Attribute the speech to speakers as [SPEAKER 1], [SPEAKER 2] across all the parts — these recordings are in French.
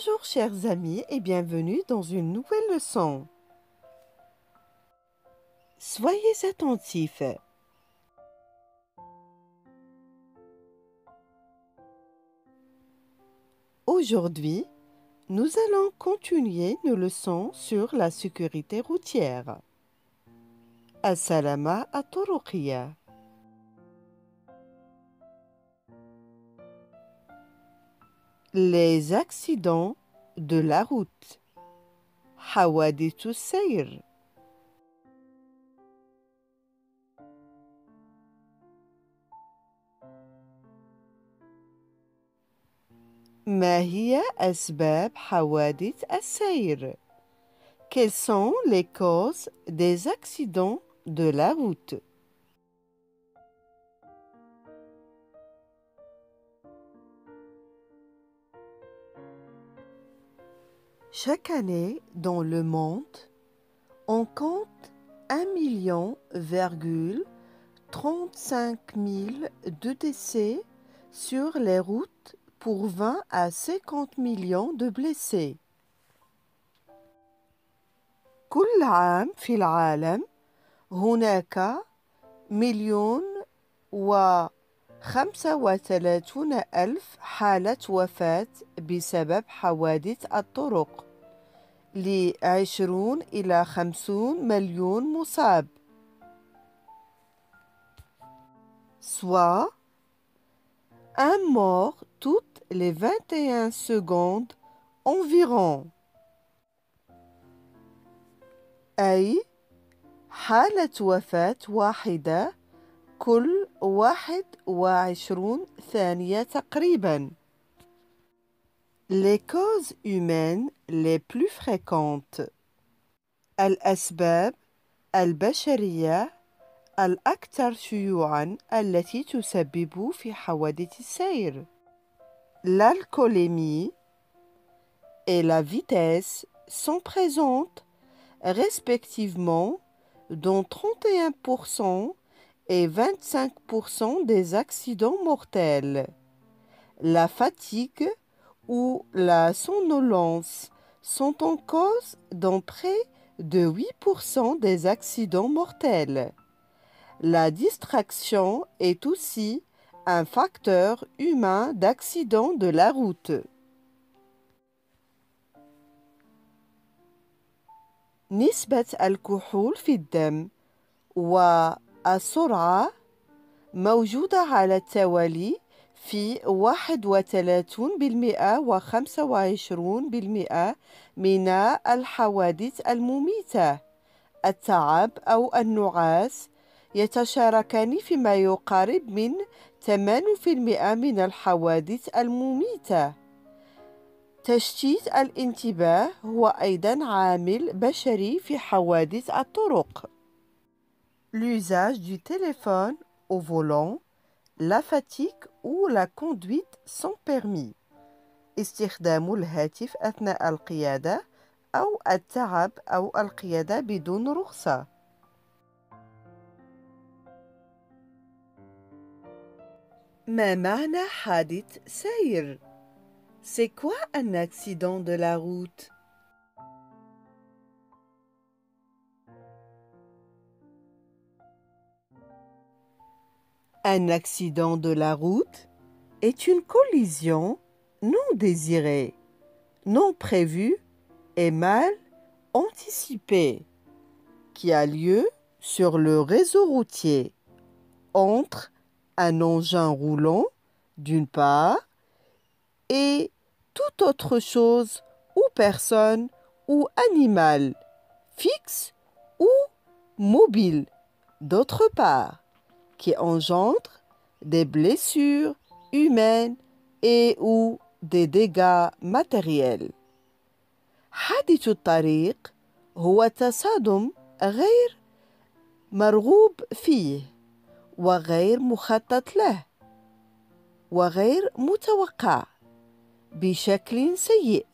[SPEAKER 1] Bonjour chers amis et bienvenue dans une nouvelle leçon. Soyez attentifs. Aujourd'hui, nous allons continuer nos leçons sur la sécurité routière. As-salama at-turuqiyya. Les accidents de la route. حوادث السير. ما هي أسباب حوادث السير? Quelles sont les causes des accidents de la route? Chaque année, dans le monde, on compte 1,35 million de décès sur les routes pour 20 à 50 millions de blessés. كل عام في العالم هناك 1,35 مليون حالة وفاة بسبب حوادث الطرق، ل20 إلى 50 مليون مصاب، soit un mort toutes les 21 secondes environ. أي حالة وفاة واحدة كل 21 ثانية تقريباً. Les causes humaines les plus fréquentes. الأسباب البشرية الأكثر شيوعاً التي تسبب في حوادث السير. L'alcoolémie et la vitesse sont présentes respectivement dans 31% et 25% des accidents mortels. La fatigue ou la somnolence sont en cause dans près de 8% des accidents mortels. La distraction est aussi un facteur humain d'accident de la route. نسبة الكحول في الدم والسرعة موجودة على التوالي في 31% و 25% من الحوادث المميتة. التعب أو النعاس يتشاركان فيما يقارب من 8% من الحوادث المميتة. تشتيت الانتباه هو أيضاً عامل بشري في حوادث الطرق. L'usage du téléphone au volant, la fatigue ou la conduite sans permis. استخدام الهاتف أثناء القيادة أو التعب أو القيادة بدون رخصة. ما معنى حادث سير؟ C'est quoi un accident de la route? Un accident de la route est une collision non désirée, non prévue et mal anticipée qui a lieu sur le réseau routier entre un engin roulant d'une part et toute autre chose ou personne ou animal fixe ou mobile d'autre part, qui engendre des blessures humaines et ou des dégâts matériels. حادث الطريق هو تصادم غير مرغوب فيه وغير مخطط له وغير متوقع بشكل سيء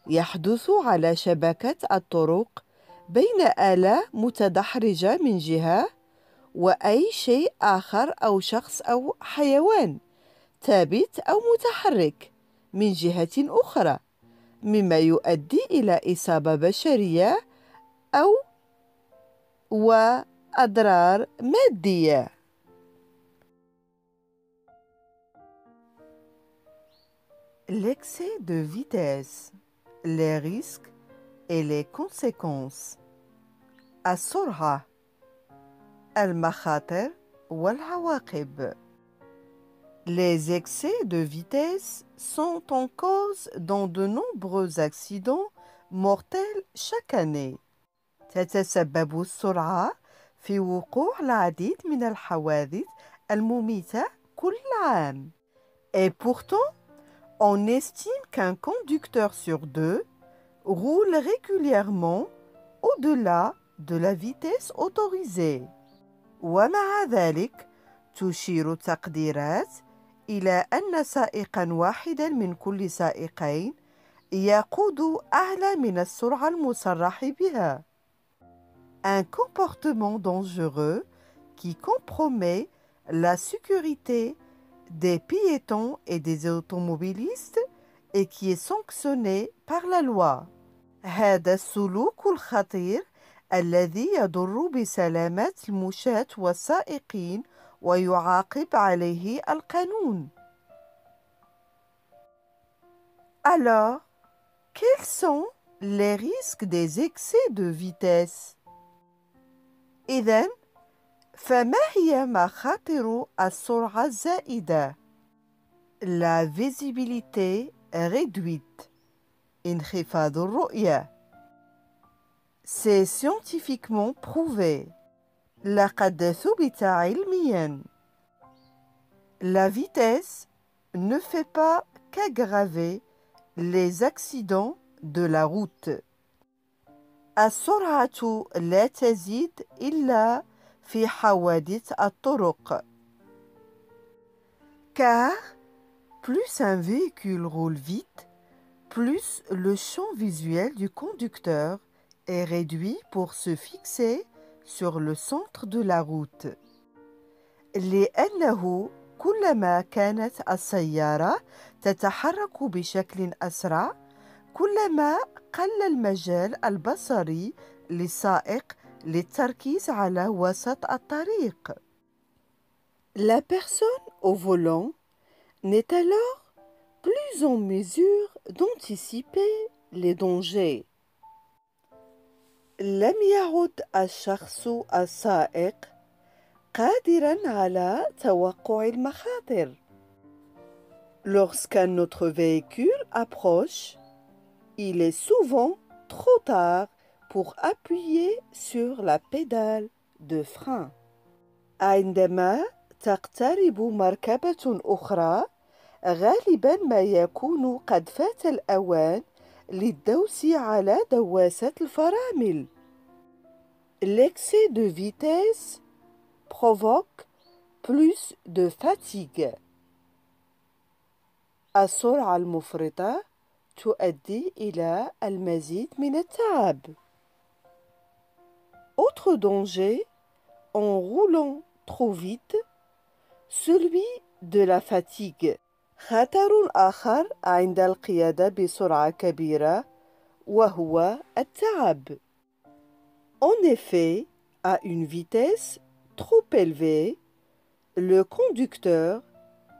[SPEAKER 1] يحدث على شبكة الطرق بين آلة متدحرجة من جهة وأي شيء آخر أو شخص أو حيوان ثابت أو متحرك من جهة أخرى مما يؤدي إلى إصابة بشرية أو وأضرار مادية. L'excès de vitesse, les risques et les conséquences. السرعة، المخاطر والعواقب. Les excès de vitesse sont en cause dans de nombreux accidents mortels chaque année. تتسبب السرعة في وقوع العديد من الحوادث المميتة كل عام. Et pourtant, on estime qu'un conducteur sur deux roule régulièrement au-delà de la vitesse autorisée. ومع ذلك تشير التقديرات إلى أن سائقاً واحداً من كل سائقين يقود أعلى من السرعة المصرح بها. Un comportement dangereux qui compromet la sécurité des piétons et des automobilistes et qui est sanctionné par la loi. هذا السلوك الخطير الذي يضر بسلامة المشاة والسائقين ويعاقب عليه القانون. Alors, quels sont les risques des excès de vitesse؟ إذن، فما هي مخاطر السرعة الزائدة؟ La visibilité réduite. انخفاض الرؤية. C'est scientifiquement prouvé. لقد ثبت علمياً. La vitesse ne fait pas qu'aggraver les accidents de la route. السرعة لا تزيد إلا في حوادث الطرق. Car plus un véhicule roule vite, plus le champ visuel du conducteur est réduit pour se fixer sur le centre de la route. لأنه كلما كانت السيارة تتحرك بشكل أسرع، كلما قل المجال البصري للسائق للتركيز على وسط الطريق. La personne au volant n'est alors plus en mesure d'anticiper les dangers. لم يعد الشخص السائق قادراً على توقع المخاطر. Lorsqu'un autre véhicule approche, il est souvent trop tard pour appuyer sur la pédale de frein. عندما تقترب مركبة أخرى، غالباً ما يكون قد فات الأوان للدوس على دواسة الفرامل. L'excès de vitesse provoque plus de fatigue. السرعة المفرطة تؤدي إلى المزيد من التعب. Autre danger, en roulant trop vite, celui de la fatigue. خطر آخر عند القيادة بسرعة كبيرة وهو التعب. En effet, à une vitesse trop élevée, le conducteur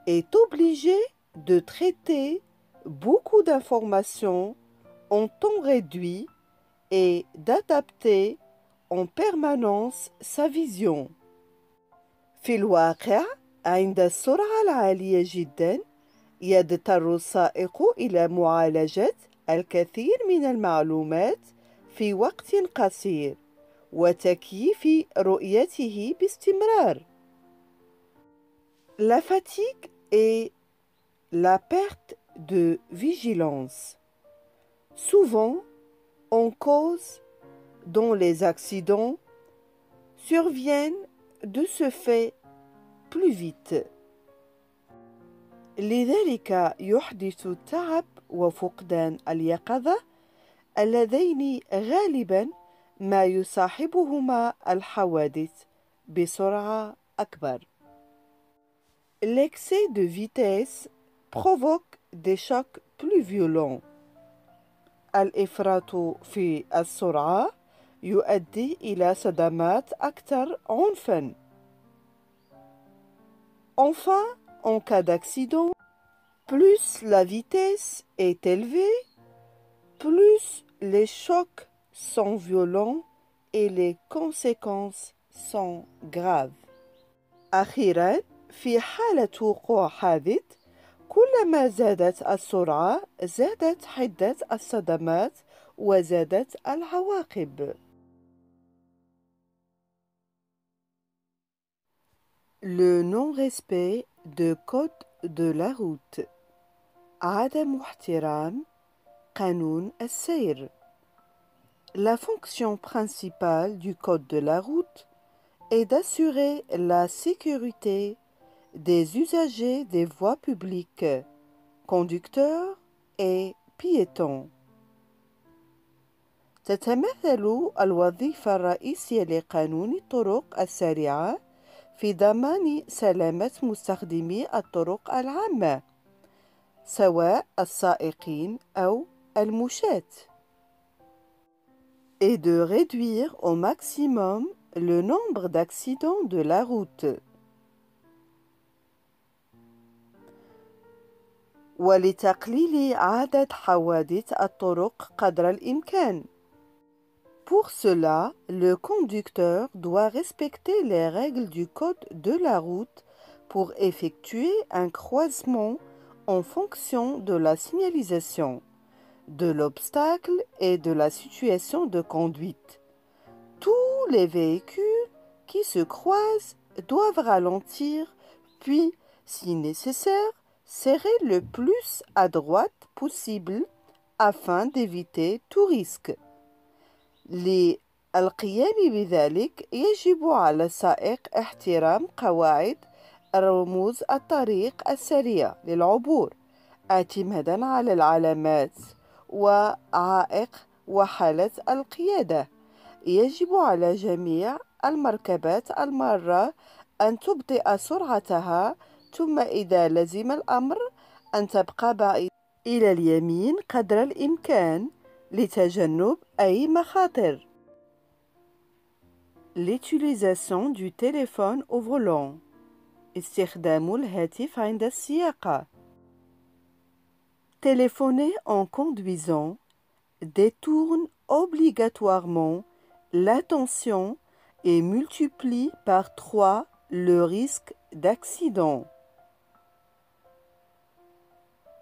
[SPEAKER 1] est obligé de traiter beaucoup d'informations en temps réduit et d'adapter en permanence sa vision. في الواقع، عند السرعة العالية جداً، يضطر السائق إلى معالجة الكثير من المعلومات في وقت قصير وتكييف رؤيته باستمرار. La fatigue et la perte de vigilance. Souvent, en cause dont les accidents surviennent de ce fait plus vite. لذلك يحدث التعب وفقدان اليقظة اللذين غالباً ما يصاحبهما الحوادث بسرعة أكبر. L'excès de vitesse provoque des chocs plus violents. الإفراط في السرعة يؤدي إلى صدمات أكثر عنفاً. Enfin, en cas d'accident, plus la vitesse est élevée, plus les chocs sont violents et les conséquences sont graves. أخيراً، في حالة وقوع حادث، كلما زادت السرعة زادت حدة الصدمات وزادت العواقب. Le non-respect de code de la route. عدم احترام قانون السير. La fonction principale du code de la route est d'assurer la sécurité des usagers des voies publiques, conducteurs et piétons. تتمثل الوظيفة الرئيسية لقانون الطرق السريعة في ضمان سلامة مستخدمي الطرق العامة، سواء السائقين أو المشاة، et de réduire au maximum le nombre d'accidents de la route. ولتقليل عدد حوادث الطرق قدر الإمكان. Pour cela, le conducteur doit respecter les règles du code de la route pour effectuer un croisement en fonction de la signalisation, de l'obstacle et de la situation de conduite. Tous les véhicules qui se croisent doivent ralentir, puis, si nécessaire, serrer le plus à droite possible afin d'éviter tout risque. للقيام بذلك يجب على السائق احترام قواعد رموز الطريق السريع للعبور اعتمادا على العلامات وعائق وحالة القيادة. يجب على جميع المركبات المارة أن تبطئ سرعتها، ثم إذا لزم الأمر أن تبقى بعيدة إلى اليمين قدر الإمكان لتجنب أي مخاطر. L'utilisation du téléphone au volant. استخدام الهاتف عند السياقة. Téléphoner en conduisant détourne obligatoirement l'attention et multiplie par 3 le risque d'accident.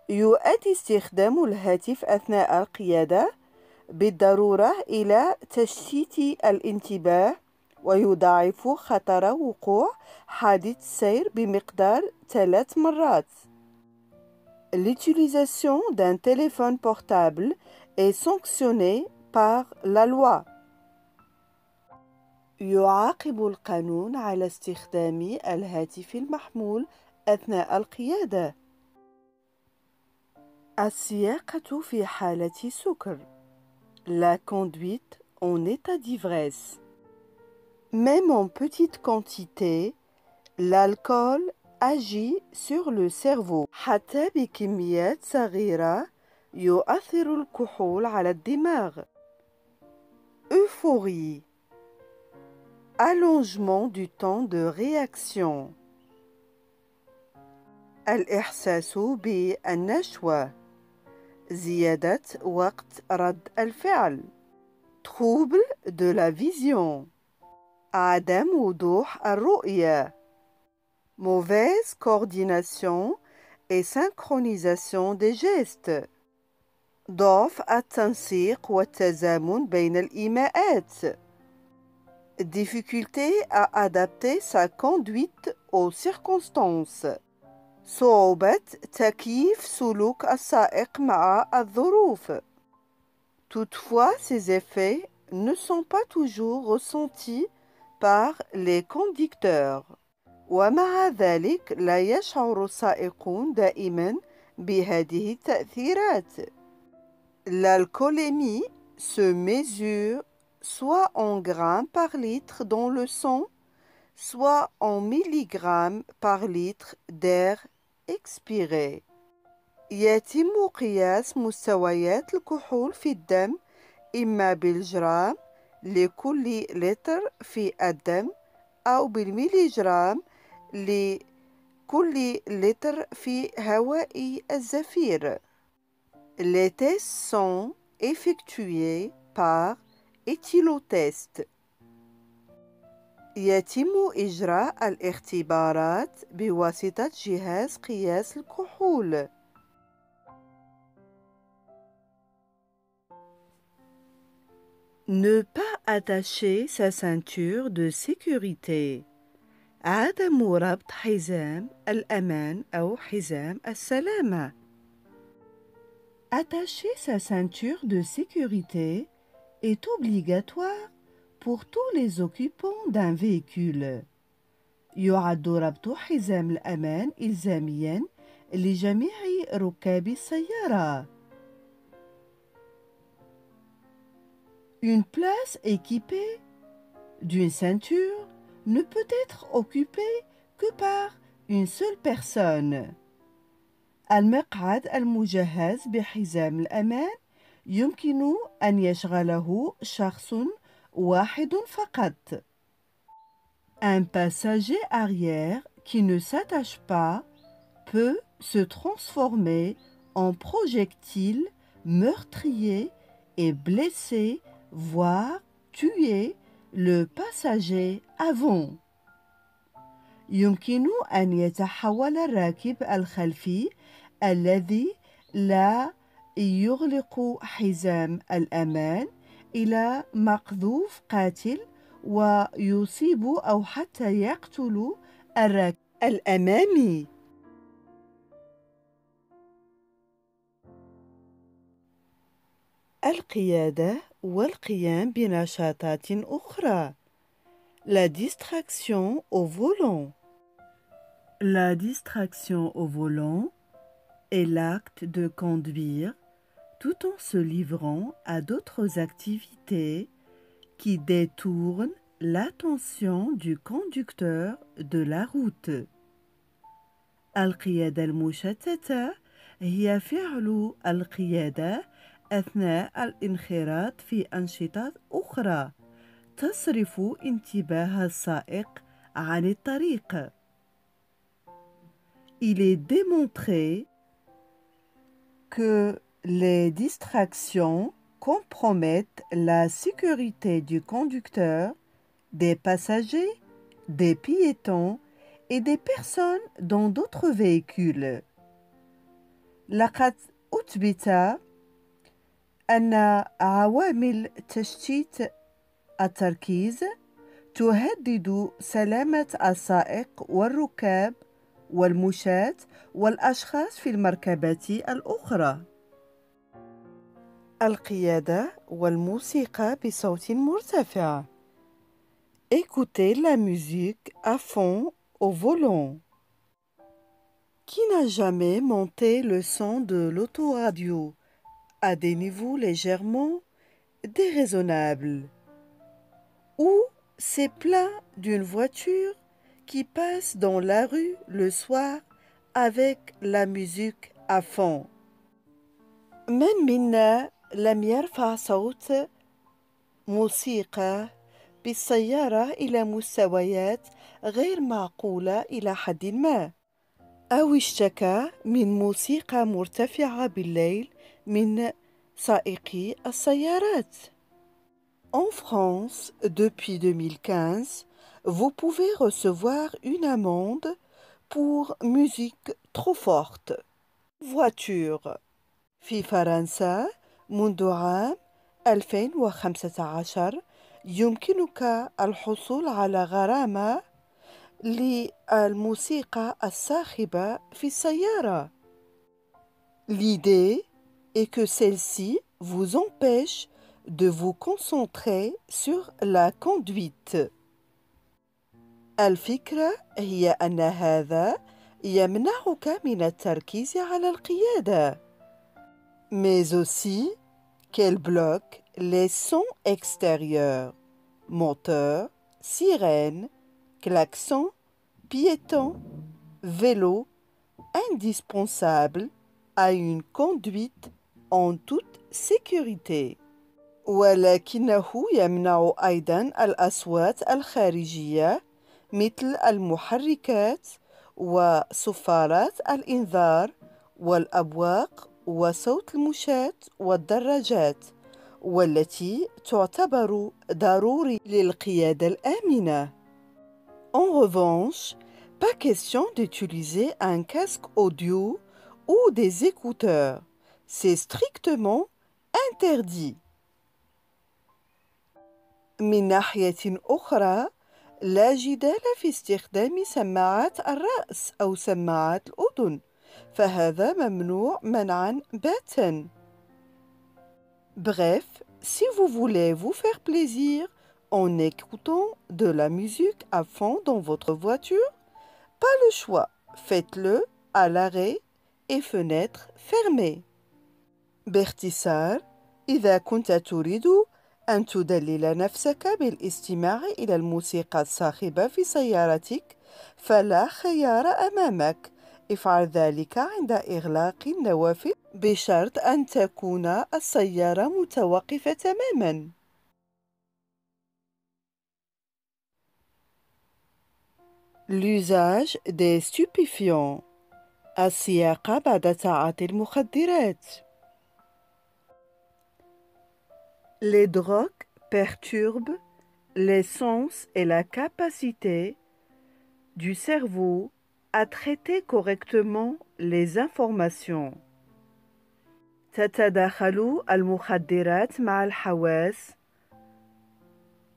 [SPEAKER 1] يؤدي استخدام الهاتف أثناء القيادة بالضرورة إلى تشتيت الانتباه ويضاعف خطر وقوع حادث سير بمقدار 3 مرات. L'utilisation d'un téléphone portable est sanctionnée par la loi. يعاقب القانون على استخدام الهاتف المحمول أثناء القيادة. السياقة في حالة سكر. La conduite en état d'ivresse. Même en petite quantité, l'alcool agit sur le cerveau. حتى بكميات صغيرة يؤثر الكحول على الدماغ. Euphorie. Allongement du temps de réaction. الإحساس بالنشوة. زيادة وقت رد الفعل. Trouble de la vision. عدم وضوح الرؤية. Mauvaise coordination et synchronisation des gestes. ضعف التنسيق والتزامن بين الإيماءات. Difficulté à adapter sa conduite aux circonstances. صعوبة تكييف سلوك السائق مع الظروف. Toutefois, ces effets ne sont pas toujours ressentis par les conducteurs. ومع ذلك لا يشعر السائقون دائما بهذه التأثيرات. L'alcoolémie se mesure soit en grammes par litre dans le sang, soit en milligrammes par litre d'air expiré. يتم قياس مستويات الكحول في الدم إما بالجرام لكل لتر في الدم أو بالميليجرام لكل لتر في هواء الزفير. Les tests sont effectués par éthylotest. يتم إجراء الاختبارات بواسطة جهاز قياس الكحول. Ne pas attacher sa ceinture de sécurité. عدم ربط حزام الأمان أو حزام السلامة. Attacher sa ceinture de sécurité est obligatoire pour tous les occupants d'un véhicule. يعد ربط حزام الأمان إلزامياً لجميع ركاب السيارة. Une place équipée d'une ceinture ne peut être occupée que par une seule personne. المقعد المجهز بحزام الأمان يمكن أن يشغله شخص واحد فقط. Un passager arrière qui ne s'attache pas peut se transformer en projectile meurtrier et blesser, voire tuer le passager avant. يمكن أن يتحول الراكب الخلفي الذي لا يغلق حزام الأمان إلى مقذوف قاتل ويصيب أو حتى يقتل الراكب الأمامي. القيادة والقيام بنشاطات أخرى. La distraction au volant. La distraction au volant est l'acte de conduire tout en se livrant à d'autres activités qui détournent l'attention du conducteur de la route. القيادة المشتتة هي فعل القيادة أثناء الانخراط في أنشطة أخرى تصرف انتباه السائق عن الطريق. Il est démontré que les distractions compromettent la sécurité du conducteur, des passagers, des piétons et des personnes dans d'autres véhicules. لقد أثبت أن عوامل تشتيت التركيز تهدد سلامة السائق والركاب والمشاة والأشخاص في المركبات الأخرى. القيادة والموسيقى بصوت مرتفع. Écoutez la musique à fond au volant. Qui n'a jamais monté le son de l'autoradio à des niveaux légèrement déraisonnables? Ou s'est plaint d'une voiture qui passe dans la rue le soir avec la musique à fond. من منا لم يرفع صوت موسيقى بالسيارة إلى مستويات غير معقولة إلى حد ما، أو اشتكى من موسيقى مرتفعة بالليل من سائقي السيارات. En France, depuis 2015, vous pouvez recevoir une amende pour musique trop forte. Voiture. في فرنسا منذ عام 2015 يمكنك الحصول على غرامة للموسيقى الصاخبة في السيارة. L'idée est que celle-ci vous empêche de vous concentrer sur la conduite. الفكرة هي أن هذا يمنعك من التركيز على القيادة. Mais aussi qu'elle bloque les sons extérieurs, moteurs, sirènes, klaxons, piétons, vélos, indispensables à une conduite en toute sécurité. ولكنه يمنع أيضا الأصوات الخارجية مثل المحركات وصفارات الإنذار والأبواق وصوت المشاة والدراجات والتي تعتبر ضروري للقيادة الآمنة. En revanche, pas question d'utiliser un casque audio ou des écouteurs. C'est strictement interdit. من ناحية أخرى، لا جدال في استخدام سماعات الرأس أو سماعات الأذن، فهذا ممنوع منعا باتا. Bref, si vous voulez vous faire plaisir en écoutant de la musique à fond dans votre voiture, pas le choix, faites-le à l'arrêt et fenêtres fermées. باختصار، إذا كنت تريد أن تدلل نفسك بالاستماع إلى الموسيقى الصاخبة في سيارتك، فلا خيار أمامك. افعل ذلك عند إغلاق النوافذ بشرط أن تكون السيارة متوقفة تماماً. L'usage des stupéfiants. السياقة بعد تعاطي المخدرات. Les drogues perturbent les sens et la capacité du cerveau à traiter correctement les informations. تتداخل المخدرات مع الحواس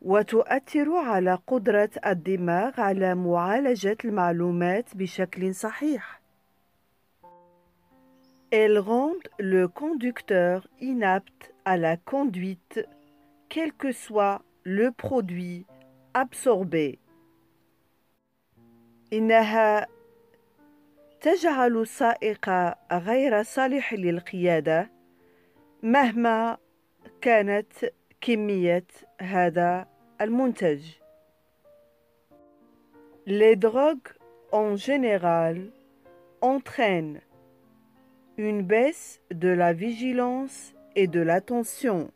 [SPEAKER 1] وتؤثر على قدرة الدماغ على معالجة المعلومات بشكل صحيح. Elles rendent le conducteur inapte à la conduite, quel que soit le produit absorbé. إنها تجعل السائق غير صالح للقيادة مهما كانت كمية هذا المنتج. Les drogues en général entraînent une baisse de la vigilance et de l'attention.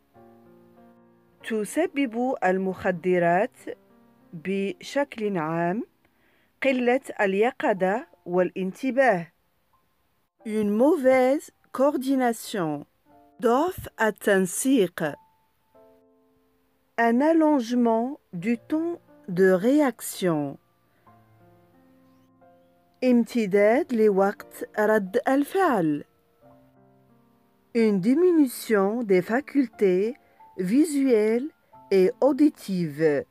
[SPEAKER 1] تسبب المخدرات بشكل عام قلة اليقظة والانتباه. Une mauvaise coordination. ضعف التنسيق. Un allongement du temps de réaction. امتداد لوقت رد الفعل. Une diminution des facultés visuelles et auditives.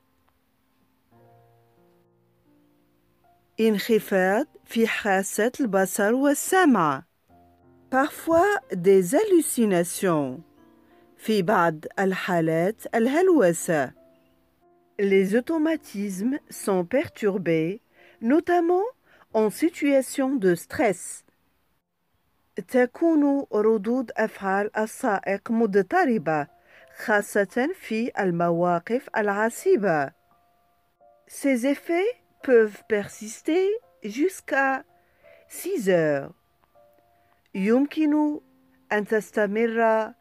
[SPEAKER 1] انخفاض في حاسة البصر والسمع. Parfois des hallucinations. في بعض الحالات الهلوسة. Les automatismes sont perturbés, notamment en situation de stress. تكون ردود أفعال السائق مضطربة، خاصة في المواقف العصيبة. Ces effets peuvent persister jusqu'à 6 heures. يمكن أن تستمر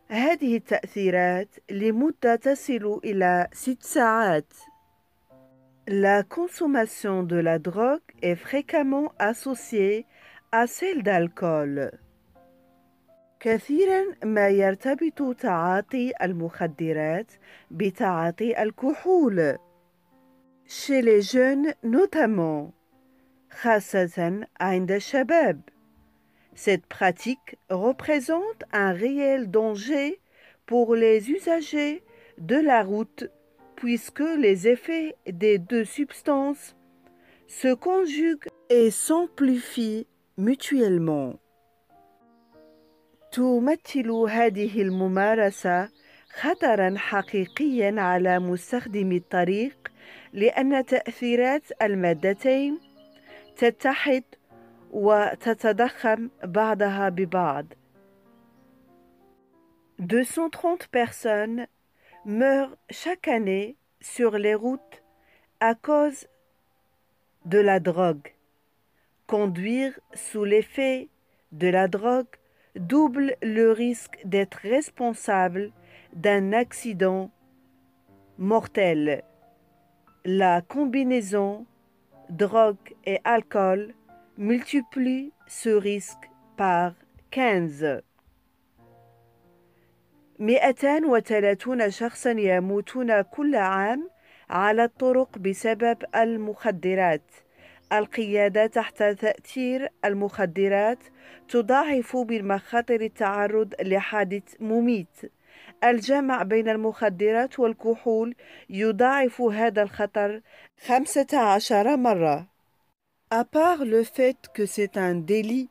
[SPEAKER 1] هذه التأثيرات لمدة تصل إلى 6 ساعات. La consommation de la drogue est fréquemment associée à celle d'alcool. كثيرا ما يرتبط تعاطي المخدرات بتعاطي الكحول. Chez les jeunes notamment. خاصة عند الشباب. Cette pratique représente un réel danger pour les usagers de la route puisque les effets des deux substances se conjuguent et s'amplifient mutuellement. تمثل هذه الممارسة خطراً حقيقياً على مستخدمي الطريق لأن تأثيرات المادتين تتحد وتتضخم بعضها ببعض. 230 personnes meurent chaque année sur les routes à cause de la drogue. Conduire sous l'effet de la drogue double le risque d'être responsable d'un accident mortel. La combinaison drogue et alcool multiplie ce risque par 15. 230 شخصا يموتون كل عام على الطرق بسبب المخدرات. القيادة تحت تأثير المخدرات تضاعف من مخاطر التعرض لحادث مميت. الجمع بين المخدرات والكحول يضاعف هذا الخطر 15 مرة. À part le fait que c'est un délit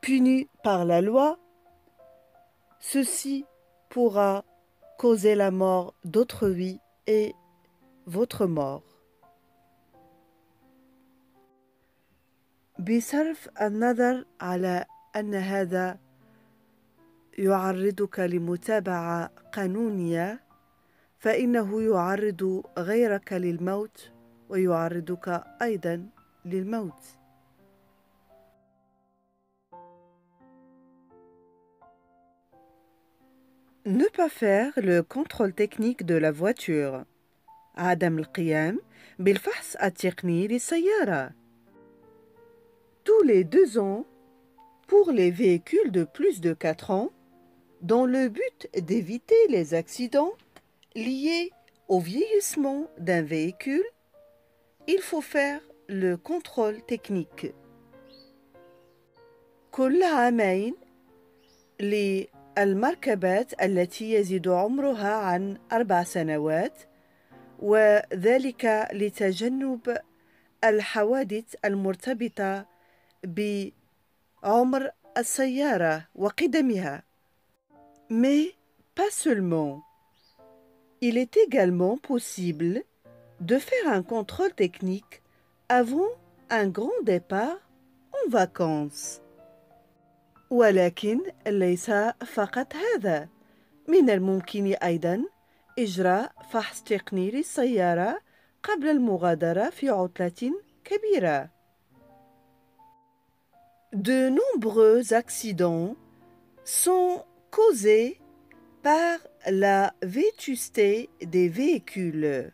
[SPEAKER 1] puni par la loi, ceci pourra causer la mort d'autrui et votre mort. بصرف النظر على أن هذا يعرضك لمتابعة قانونية، فإنه يعرض غيرك للموت ويعرضك أيضا للموت. Ne pas faire le contrôle technique de la voiture. عدم القيام بالفحص التقني للسيارة. Tous les 2 ans, pour les véhicules de plus de 4 ans, dans le but d'éviter les accidents liés au vieillissement d'un véhicule, il faut faire le contrôle technique. كل عامين للمركبات التي يزيد عمرها عن 4 سنوات، وذلك لتجنب الحوادث المرتبطة بعمر السيارة وقدمها. Mais pas seulement. Il est également possible de faire un contrôle technique avant un grand départ en vacances. ولكن ليس فقط هذا، من الممكن أيضا إجراء فحص تقني للسيارة قبل المغادرة في عطلة كبيرة. De nombreux accidents sont causés par la vétusté des véhicules.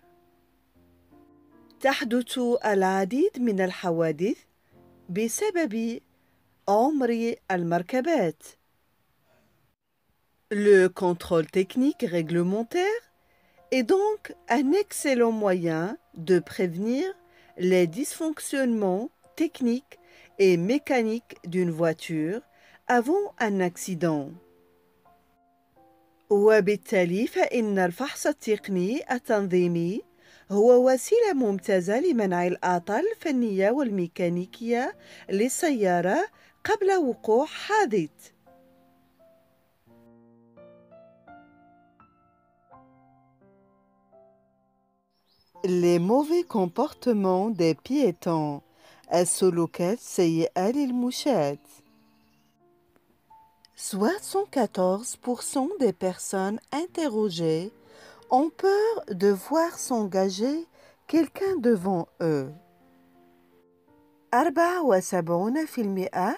[SPEAKER 1] تحدث العديد من الحوادث بسبب عمر المركبات. Le contrôle technique réglementaire est donc un excellent moyen de prévenir les dysfonctionnements techniques et mécaniques d'une voiture avant un accident. وبالتالي فإن الفحص التقني التنظيمي هو وسيلة ممتازة لمنع الأعطال الفنية والميكانيكية للسيارة قبل وقوع حادث. Les mauvais comportements des piétons. السلوكات السيئة للمشاة. 74% des personnes interrogées ont peur de voir s'engager quelqu'un devant eux. 74%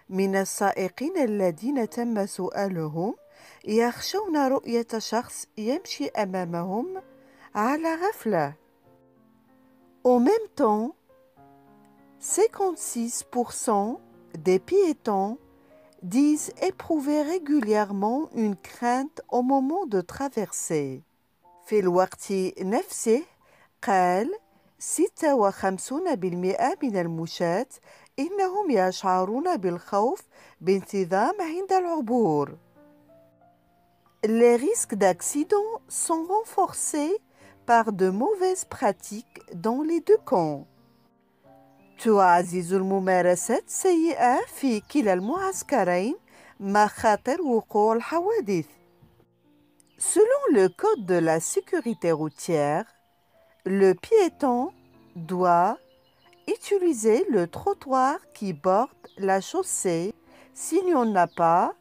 [SPEAKER 1] من السائقين الذين تم سؤالهم يخشون رؤية شخص يمشي أمامهم على غفلة. En même temps, 56% des piétons disent éprouver régulièrement une crainte au moment de traverser. في الوقت نفسه قال 56% من المشاة إنهم يشعرون بالخوف بانتظام عند العبور. Les risques d'accident sont renforcés par de mauvaises pratiques dans les 2 camps. تعزز الممارسات السيئة في كلا المعسكرين مخاطر وقوع الحوادث. Selon le code de la sécurité routière, le piéton doit utiliser le trottoir qui borde la chaussée. S'il n'y en a pas,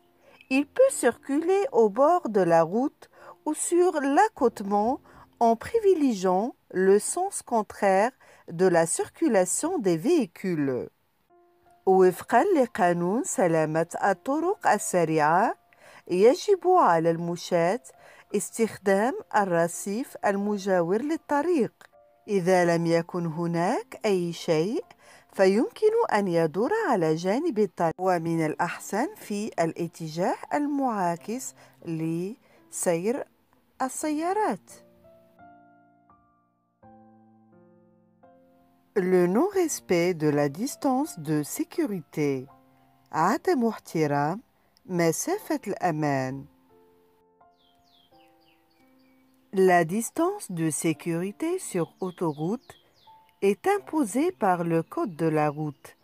[SPEAKER 1] il peut circuler au bord de la route ou sur l'accotement en privilégiant le sens contraire de la circulation des véhicules. وفقا لقانون سلامة الطرق السريعة يجب على المشاة استخدام الرصيف المجاور للطريق. إذا لم يكن هناك أي شيء فيمكن أن يدور على جانب الطريق ومن الأحسن في الاتجاه المعاكس لسير السيارات. Le non-respect de la distance de sécurité. عدم احترام مسافة الأمان. La distance de sécurité sur autoroute est imposée par le code de la route.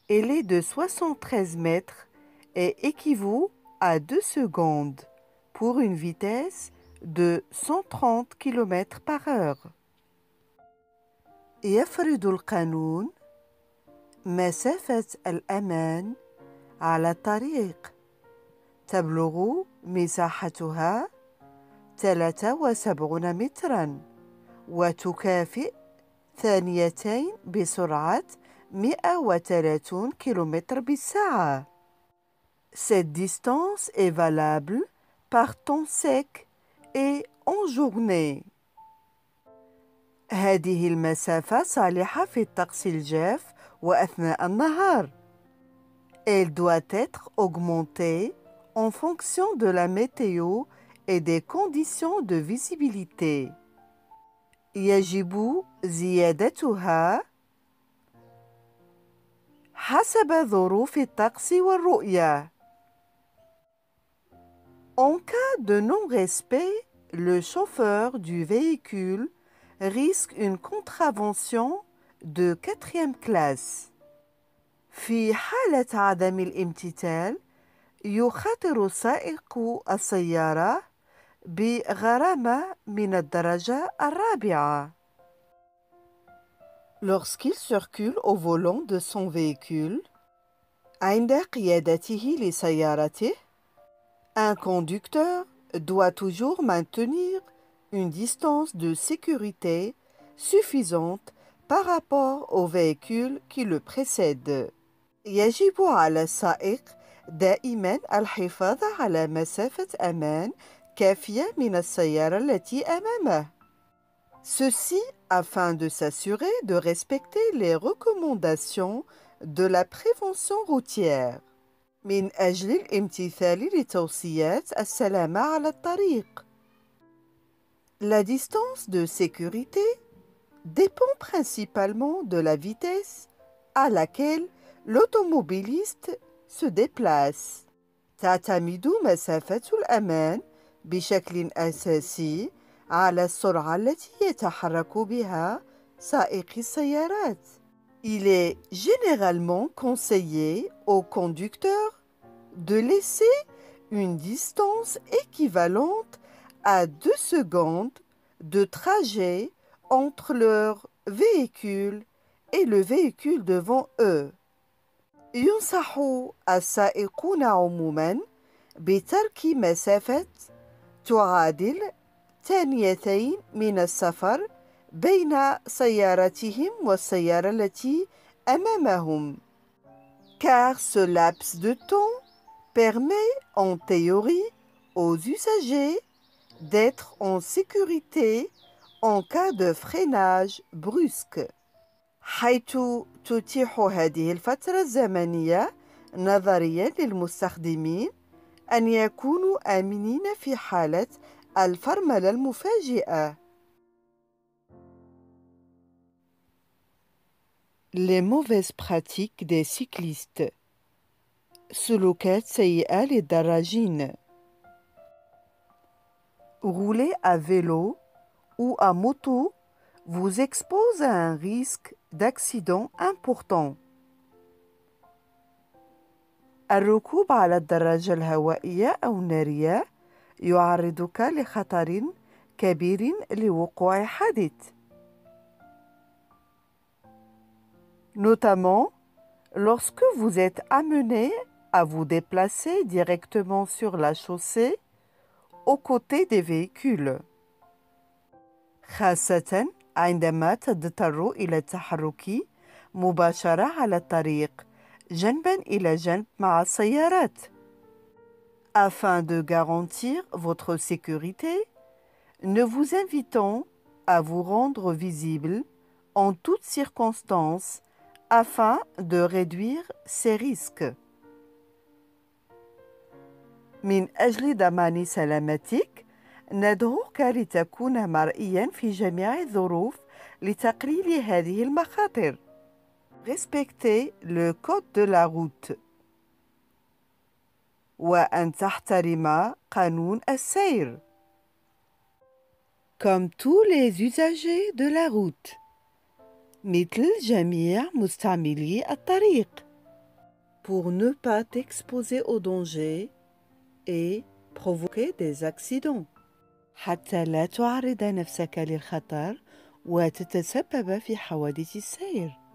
[SPEAKER 1] Elle est de 73 mètres et équivaut à 2 secondes pour une vitesse de 130 km par heure. يفرض القانون مسافة الأمان على الطريق تبلغ مساحتها 73 متراً وتكافئ ثانيتين بسرعة 130 km بالساعة. Cette distance est valable par temps sec et en journée. هذه المسافة صالحة في الطقس الجاف وأثناء النهار. Elle doit être augmentée en fonction de la météo et des conditions de visibilité. يجب زيادتها حسب ظروف الطقس والرؤية. En cas de non-respect, le chauffeur du véhicule risque une contravention de 4e classe. في حالة عدم الامتثال يخاطر سائق السيارة بغرامة من الدرجة الرابعة. Lorsqu'il circule au volant de son véhicule, عند قيادته لسيارته, un conducteur doit toujours maintenir une distance de sécurité suffisante par rapport au véhicule qui le précède. يجب على السائق دائما الحفاظ على مسافة أمان كافية من السيارة التي أمامه. Ceci afin de s'assurer de respecter les recommandations de la prévention routière. من أجل الامتثال لتوصيات السلامة على الطريق. La distance de sécurité dépend principalement de la vitesse à laquelle l'automobiliste se déplace. تعتمد مسافة الأمان بشكل أساسي على السرعة التي يتحرك بها سائق السيارات. Il est généralement conseillé aux conducteurs de laisser une distance équivalente à 2 secondes de trajet entre leur véhicule et le véhicule devant eux. ينصح السائقون عموماً بترك مسافة تعادل 2 من السفر بين سيارتهم والسيارة التي أمامهم. Car ce laps de temps permet en théorie aux usagers d'être en sécurité en cas de freinage brusque. حيث تتيح هذه الفترة الزمنية نظرياً للمستخدمين أن يكونوا آمنين في حالة الفرملة المفاجئة. Les mauvaises pratiques des cyclistes. سلوكات سيئة للدراجين. Rouler à vélo ou à moto vous expose à un risque d'accident important. الركوب على الدراجة الهوائية أو النارية يعرضك لخطر كبير لوقوع حادث. Notamment lorsque vous êtes amené à vous déplacer directement sur la chaussée aux côtés des véhicules. خاصة عندما تضطر إلى التحرك مباشرة على الطريق جنبا إلى جنب مع السيارات. Afin de garantir votre sécurité, nous vous invitons à vous rendre visible en toutes circonstances afin de réduire ces risques. من أجل ضمان سلامتك، ندعوك لتكون مرئيا في جميع الظروف لتقليل هذه المخاطر. Respectez le code de la route وأن تحترم قانون السير. Comme tous les usagers de la route. مثل جميع مستعملي الطريق. Pour ne pas t'exposer au danger et provoquer des accidents. حتى لا تعرض نفسك للخطر وتتسبب في حوادث السير.